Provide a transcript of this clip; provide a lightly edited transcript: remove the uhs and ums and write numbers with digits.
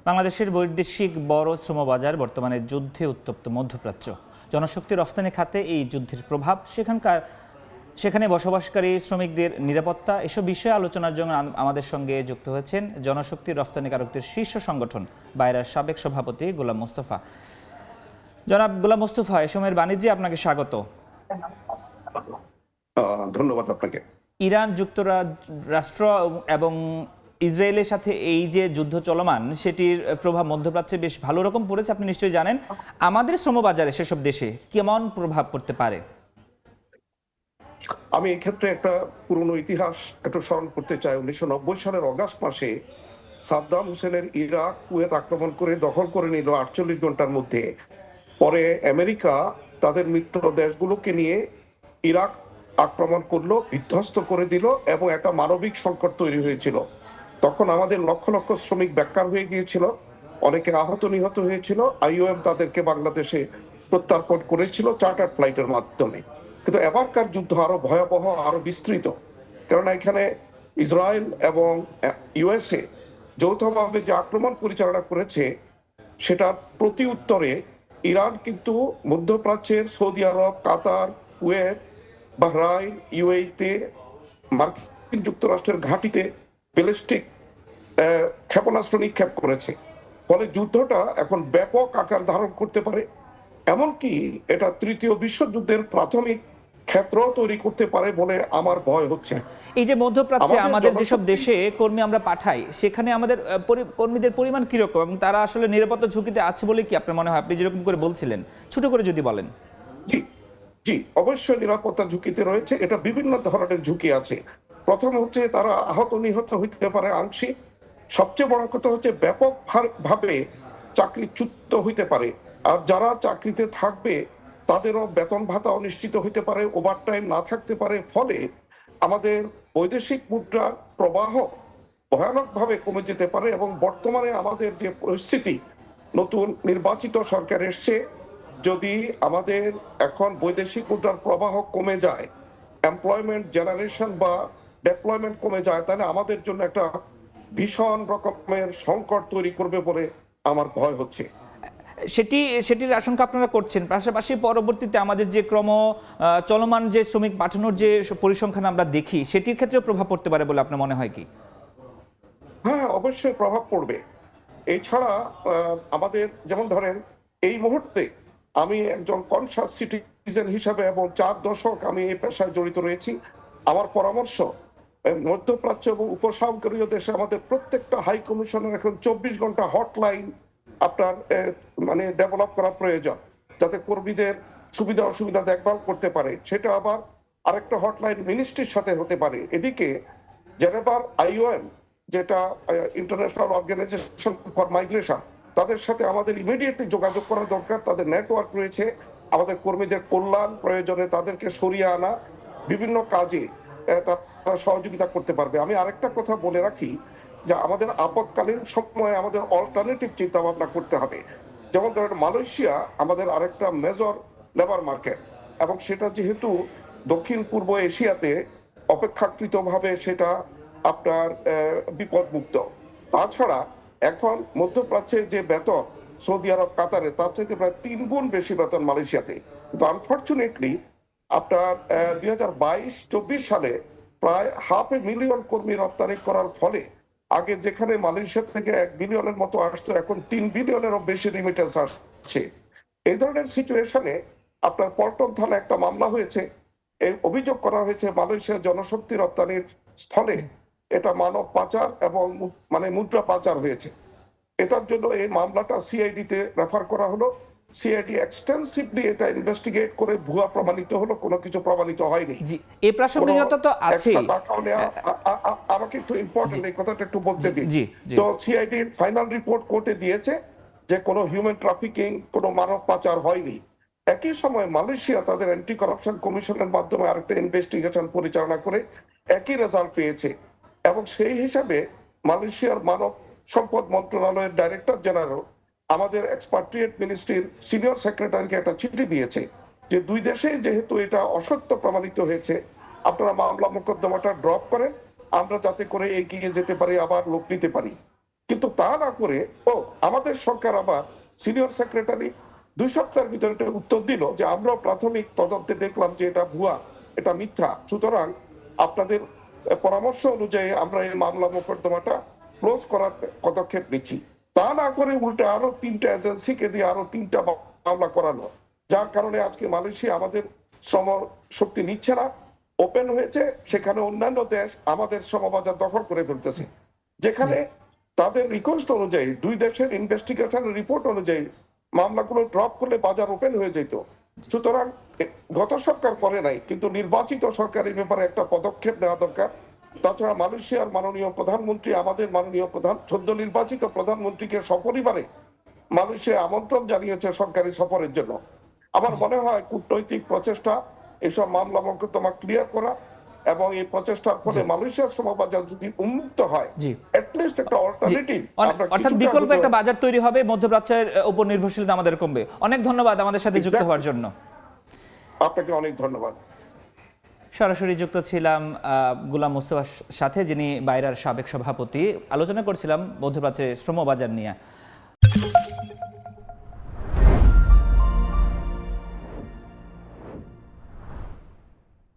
বাংলাদেশের বৈদেশিক বড় শ্রমবাজার বর্তমানে যুদ্ধে উত্তপ্ত মধ্যপ্রাচ্য। জনশক্তি রফতানি খাতে এই যুদ্ধের প্রভাব, সেখানে বসবাসকারী শ্রমিকদের নিরাপত্তা, এসব বিষয়ে আলোচনার জন্য আমাদের সঙ্গে যুক্ত হয়েছেন জনশক্তি রফতানিকারকদের শীর্ষ সংগঠন বায়রার সাবেক সভাপতি গোলাম মোস্তফা। জনাব গোলাম মোস্তফা, এ সময়ের বাণিজ্যে আপনাকে স্বাগত। ধন্যবাদ আপনাকে। ইরান, যুক্তরাষ্ট্র এবং ইসরায়েলের সাথে এই যে যুদ্ধ চলমান, সেটির প্রভাব মধ্যপ্রাচ্যে বেশ ভালো রকম পড়েছে, আপনি নিশ্চয়ই জানেন। আমাদের শ্রমবাজারে সেসব দেশে কেমন প্রভাব পড়তে পারে? আমি এই ক্ষেত্রে একটা পুরনো ইতিহাস একটু স্মরণ করতে চাই। 1990 সালের অগাস্ট মাসে সাদ্দাম হোসেনের ইরাক কুয়েত আক্রমণ করে দখল করে নিল 48 ঘন্টার মধ্যে। পরে আমেরিকা তাদের মিত্র দেশগুলোকে নিয়ে ইরাক আক্রমণ করলো, বিধ্বস্ত করে দিল এবং একটা মানবিক সংকট তৈরি হয়েছিল। তখন আমাদের লক্ষ লক্ষ শ্রমিক বেকার হয়ে গিয়েছিল, অনেকে আহত নিহত হয়েছিল। আইওএম তাদেরকে বাংলাদেশে প্রত্যার্পণ করেছিল চার্টার ফ্লাইটের মাধ্যমে। কিন্তু এবারকার যুদ্ধ আরো ভয়াবহ, আরো বিস্তৃত, কারণ এখানে ইসরায়েল এবং ইউএসএ যৌথভাবে যে আক্রমণ পরিচালনা করেছে, সেটার প্রতি উত্তরে ইরান কিন্তু মধ্যপ্রাচ্যের সৌদি আরব, কাতার, কুয়েত, বাহরাইন, ইউএইতে, মার্কিন যুক্তরাষ্ট্রের ঘাঁটিতে ব্যালিস্টিক ক্ষেপণাস্ত্র নিক্ষেপ করেছে। ফলে যুদ্ধটা এখন ব্যাপক আকার ধারণ করতে পারে, এমনকি এটা তৃতীয় বিশ্বযুদ্ধের প্রাথমিক ক্ষেত্র তৈরি করতে পারে বলে আমার ভয় হচ্ছে। এই যে মধ্যপ্রাচ্যে আমাদের যেসব দেশে কর্মী আমরা পাঠাই, সেখানে আমাদের কর্মীদের পরিমাণ কিরকম এবং তারা আসলে নিরাপত্তা ঝুঁকিতে আছে বলে কি আপনার মনে হয়? আপনি যেরকম করে বলছিলেন, ছোট করে যদি বলেন। জি জি, অবশ্যই নিরাপত্তা ঝুঁকিতে রয়েছে। এটা বিভিন্ন ধরনের ঝুঁকি আছে। প্রথম হচ্ছে তারা আহত নিহত হইতে পারে আংশিক। সবচেয়ে বড় কথা হচ্ছে ব্যাপক ভাবে চাকরিচ্যুত হইতে পারে। আর যারা চাকরিতে থাকবে তাদেরও বেতন ভাতা অনিশ্চিত হইতে পারে, ওভারটাইম না থাকতে পারে। ফলে আমাদের বৈদেশিক মুদ্রার প্রবাহ ভয়ানকভাবে কমে যেতে পারে। এবং বর্তমানে আমাদের যে পরিস্থিতি, নতুন নির্বাচিত সরকার এসছে, যদি আমাদের এখন বৈদেশিক মুদ্রার প্রবাহ কমে যায়, এমপ্লয়মেন্ট জেনারেশন বা ডেপ্লয়মেন্ট কমে যায়, তাহলে আমাদের জন্য একটা ভীষণ রকমের সংকট তৈরি করবে বলে আমার ভয় হচ্ছে। সেটির আশঙ্কা আপনারা করছেন। পাশাপাশি পরবর্তীতে আমাদের যে চলমান যে শ্রমিক পাঠানোর যে পরিসংখ্যান আমরা দেখি, সেটির ক্ষেত্রেও প্রভাব পড়তে পারে বলে আপনার মনে হয় কি? হ্যাঁ, অবশ্যই প্রভাব পড়বে। এছাড়া আমাদের যেমন ধরেন, এই মুহূর্তে আমি একজন কনসাস সিটিজেন হিসাবে এবং 4 দশক আমি এই পেশায় জড়িত রয়েছি। আমার পরামর্শ, মধ্যপ্রাচ্য এবং উপসাগরীয় দেশে আমাদের প্রত্যেকটা হাই কমিশনের এখন 24 ঘন্টা হটলাইন আপনার মানে ডেভেলপ করা প্রয়োজন, যাতে কর্মীদের সুবিধা অসুবিধা দেখভাল করতে পারে। সেটা আবার আরেকটা হটলাইন মিনিস্ট্রির সাথে হতে পারে। এদিকে জেনেভার আইওএম, যেটা ইন্টারন্যাশনাল অর্গানাইজেশন ফর মাইগ্রেশন, তাদের সাথে আমাদের ইমিডিয়েটলি যোগাযোগ করা দরকার। তাদের নেটওয়ার্ক রয়েছে, আমাদের কর্মীদের কল্যাণ প্রয়োজনে তাদেরকে সরিয়ে আনা, বিভিন্ন কাজে তারা সহযোগিতা করতে পারবে। আমি আরেকটা কথা বলে রাখি, যে আমাদের আপৎকালীন সময়ে আমাদের অল্টারনেটিভ চিন্তা ভাবনা করতে হবে। যেমন ধরেন, মালয়েশিয়া আমাদের আরেকটা মেজর লেবার মার্কেট, এবং সেটা যেহেতু দক্ষিণ পূর্ব এশিয়াতে অপেক্ষাকৃতভাবে সেটা আপনার বিপদমুক্ত। তাছাড়া এখন মধ্যপ্রাচ্যের যে বেতন সৌদি আরব, কাতারে, তার চাইতে প্রায় 3 গুণ বেশি বেতন মালয়েশিয়াতে। কিন্তু আনফর্চুনেটলি আপনার 2022-24 সালে প্রায় 500,000 কর্মী রপ্তানি করার ফলে আগে যেখানে মালয়েশিয়া থেকে 1 বিলিয়নের মতো আসতো, এখন 3 বিলিয়নেরও বেশি রিমিটেন্স আসছে। এই ধরনের সিচুয়েশনে আপনার পল্টন থানায় একটা মামলা হয়েছে। এই অভিযোগ করা হয়েছে মালয়েশিয়া জনশক্তি রপ্তানির স্থলে এটা মানব পাচার এবং মানে মুদ্রা পাচার হয়েছে। এটার জন্য এই মামলাটা সিআইডি তে রেফার করা হলো। সিআইডি এক্সটেন্সিভলি এটা ইনভেস্টিগেট করে ভুয়া প্রমাণিত হলো, কোনো কিছু প্রমাণিত হয়নি। জি, এই প্রাসঙ্গিকতা তো আছে। আমাকে একটু ইম্পর্টেন্ট এই কথাটা একটু বলতে দিন। জি, তো সিআইডি ফাইনাল রিপোর্ট কোর্টে দিয়েছে যে কোনো হিউম্যান ট্রাফিকিং, কোনো মানব পাচার হয়নি। একই সময় মালয়েশিয়া তাদের অ্যান্টি কারাপশন কমিশনের মাধ্যমে আরেকটা ইনভেস্টিগেশন পরিচালনা করে একই রেজাল্ট পেয়েছে। এবং সেই হিসাবে মালয়েশিয়ার মানব সম্পদ মন্ত্রণালয়ের ডাইরেক্টর জেনারেল আমাদের এক্সপাট্রিয়েট মিনিস্ট্রির সিনিয়র সেক্রেটারিকে একটা চিঠি দিয়েছে যে দুই দেশে যেহেতু এটা অসত্য প্রমাণিত হয়েছে, আপনারা মামলা মোকদ্দমাটা ড্রপ করেন, আমরা যাতে করে এগিয়ে যেতে পারি, আবার লোক নিতে পারি। কিন্তু তা না করে আমাদের সরকার আবার সিনিয়র সেক্রেটারি 2 সপ্তাহের ভিতরে একটা উত্তর দিল যে আমরা প্রাথমিক তদন্তে দেখলাম যে এটা ভুয়া, এটা মিথ্যা, সুতরাং আপনাদের পরামর্শ অনুযায়ী আমরা এই মামলা মোকদ্দমাটা ক্লোজ করার পদক্ষেপ নিচ্ছি। তা না করে উল্টে আরো 3টা এজেন্সিকে দিয়ে আরো 3টা মামলা করানো, যার কারণে আজকে মালয়েশিয়া আমাদের শ্রম শক্তি নিচ্ছে না, ওপেন হয়েছে, সেখানে অন্যান্য দেশ আমাদের শ্রমবাজার দখল করে ফেলতেছে, যেখানে তাদের রিকোয়েস্ট অনুযায়ী 2 দেশের ইনভেস্টিগেশন রিপোর্ট অনুযায়ী মামলাগুলো ড্রপ করলে বাজার ওপেন হয়ে যেত। সুতরাং গত সরকার করে নাই, কিন্তু নির্বাচিত সরকার এই ব্যাপারে একটা পদক্ষেপ নেওয়া দরকার। তাছাড়া মালয়েশিয়ার মাননীয় প্রধানমন্ত্রী, আমাদের মাননীয় সদ্য নির্বাচিত প্রধানমন্ত্রীকে সপরিবারে মালয়েশিয়া আমন্ত্রণ জানিয়েছে সরকারি সফরের জন্য। আমার মনে হয় কূটনৈতিক প্রচেষ্টা এসব মামলা মোকদ্দমা ক্লিয়ার করা এবং এই প্রচেষ্টার ফলে মালয়েশিয়ার শ্রমবাজার যদি উন্মুক্ত হয়, জি এটলিস্ট একটা অল্টারনেটিভ, অর্থাৎ বিকল্প একটা বাজার তৈরি হবে, মধ্যপ্রাচ্যের উপর নির্ভরশীলতা আমাদের কমবে। অনেক ধন্যবাদ আমাদের সাথে যুক্ত হওয়ার জন্য। আপনাকে অনেক ধন্যবাদ। সরাসরি যুক্ত ছিলাম গোলাম মোস্তফার সাথে, যিনি বাইরার সাবেক সভাপতি। আলোচনা করছিলাম মধ্যপ্রাচ্যের শ্রমবাজার নিয়ে।